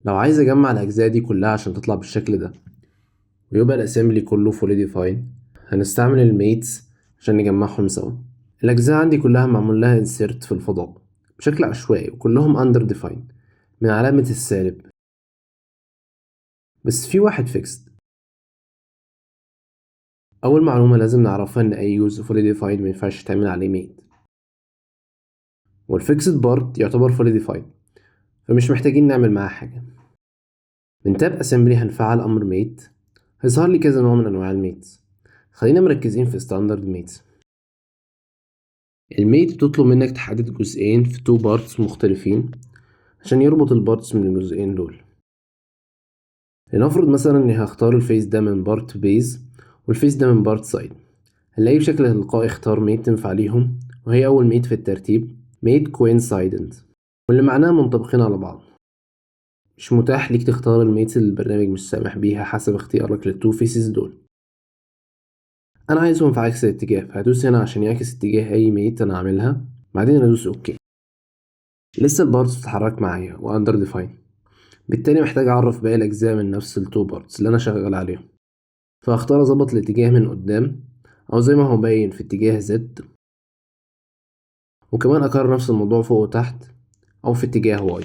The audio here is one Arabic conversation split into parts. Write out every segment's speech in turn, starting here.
لو عايز اجمع الاجزاء دي كلها عشان تطلع بالشكل ده ويبقى الاسمبلي كله فولي ديفاين، هنستعمل الميتس عشان نجمعهم سوا. الاجزاء عندي كلها معمول لها انسيرت في الفضاء بشكل عشوائي وكلهم اندر ديفاين من علامة السالب، بس في واحد فيكسد. اول معلومة لازم نعرفها ان اي جزء فولي ديفاين مينفعش تعمل عليه ميت، والفيكسد بارت يعتبر فولي ديفاين فمش محتاجين نعمل معاه حاجة. من تاب اسمبلي هنفعل امر ميت، هيظهر لي كذا نوع من انواع الميتس. خلينا مركزين في ستاندرد ميتس. الميت بتطلب منك تحدد جزئين في تو بارتس مختلفين عشان يربط البارتس من الجزئين دول. لنفرض مثلا اني هختار الفيس ده من بارت بيز والفيس ده من بارت سايد، هنلاقي بشكل تلقائي اختار ميت تنفع ليهم، وهي اول ميت في الترتيب ميت كوينسايدنت، واللي معناها منطبقين على بعض. مش متاح ليك تختار الميتس اللي البرنامج مش سامح بيها حسب اختيارك للتو فيسز دول. انا عايزهم في عكس الاتجاه، فهدوس هنا عشان يعكس اتجاه اي ميت انا عاملها، بعدين ادوس اوكي. لسه البارتس بتتحرك معايا واندر ديفاين، بالتالي محتاج اعرف باقي الاجزاء من نفس التو بارتس اللي انا شغال عليهم. فهختار اظبط الاتجاه من قدام او زي ما هو باين في اتجاه زد، وكمان اكرر نفس الموضوع فوق وتحت او في اتجاه واي.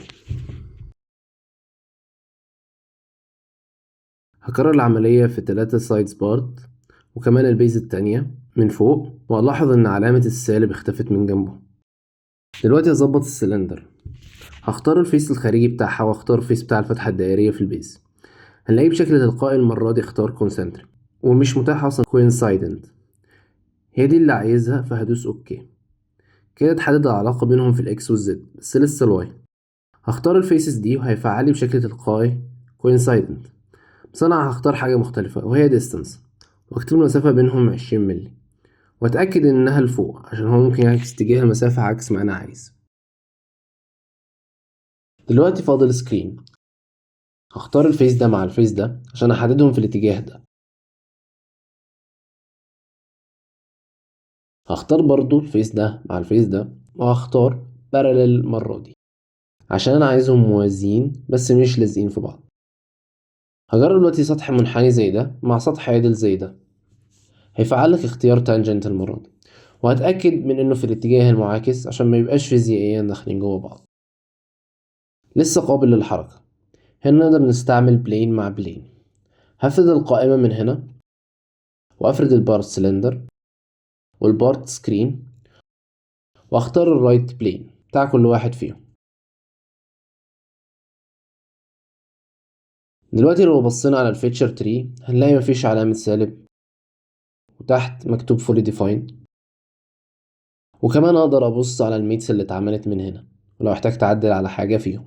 هكرر العملية في 3 سايدز بارت وكمان البيز التانية من فوق، وألاحظ إن علامة السالب اختفت من جنبه. دلوقتي هظبط السلندر، هختار الفيس الخارجي بتاعها واختار الفيس بتاع الفتحة الدائرية في البيز. هنلاقيه بشكل تلقائي المرة دي اختار كونسنتريك ومش متاح اصلا كوينسايدنت، هي دي اللي عايزها، فهدوس اوكي. كده اتحدد العلاقة بينهم في الاكس والزد بس لسه الواي. هختار الفيسز دي وهيفعلي بشكل تلقائي كوينسايدنت، بس انا هختار حاجة مختلفة وهي ديستانس، واكتب المسافة بينهم 20 مللي، واتأكد انها لفوق عشان هو ممكن يعكس اتجاه المسافة عكس ما انا عايز. دلوقتي فاضل سكرين، هختار الفيس ده مع الفيس ده عشان احددهم في الاتجاه ده. هختار برضو الفيس ده مع الفيس ده وهختار باراليل المرة دي عشان انا عايزهم موازيين بس مش لازقين في بعض. هجرب دلوقتي سطح منحني زي ده مع سطح عادل زي ده، هيفعلك اختيار تانجنت المرة دي، وهتأكد من انه في الاتجاه المعاكس عشان ما يبقاش فيزيائيا داخلين جوه بعض. لسه قابل للحركة. هنا نقدر نستعمل بلين مع بلين. هفرد القائمة من هنا وافرد البارت سلندر والبارت سكرين، واختار الرايت بلين بتاع كل واحد فيهم. دلوقتي لو بصينا على الفيتشر تري هنلاقي مفيش علامة سالب، وتحت مكتوب fully defined. وكمان اقدر ابص على الميتس اللي اتعملت من هنا ولو احتجت اعدل على حاجة فيهم.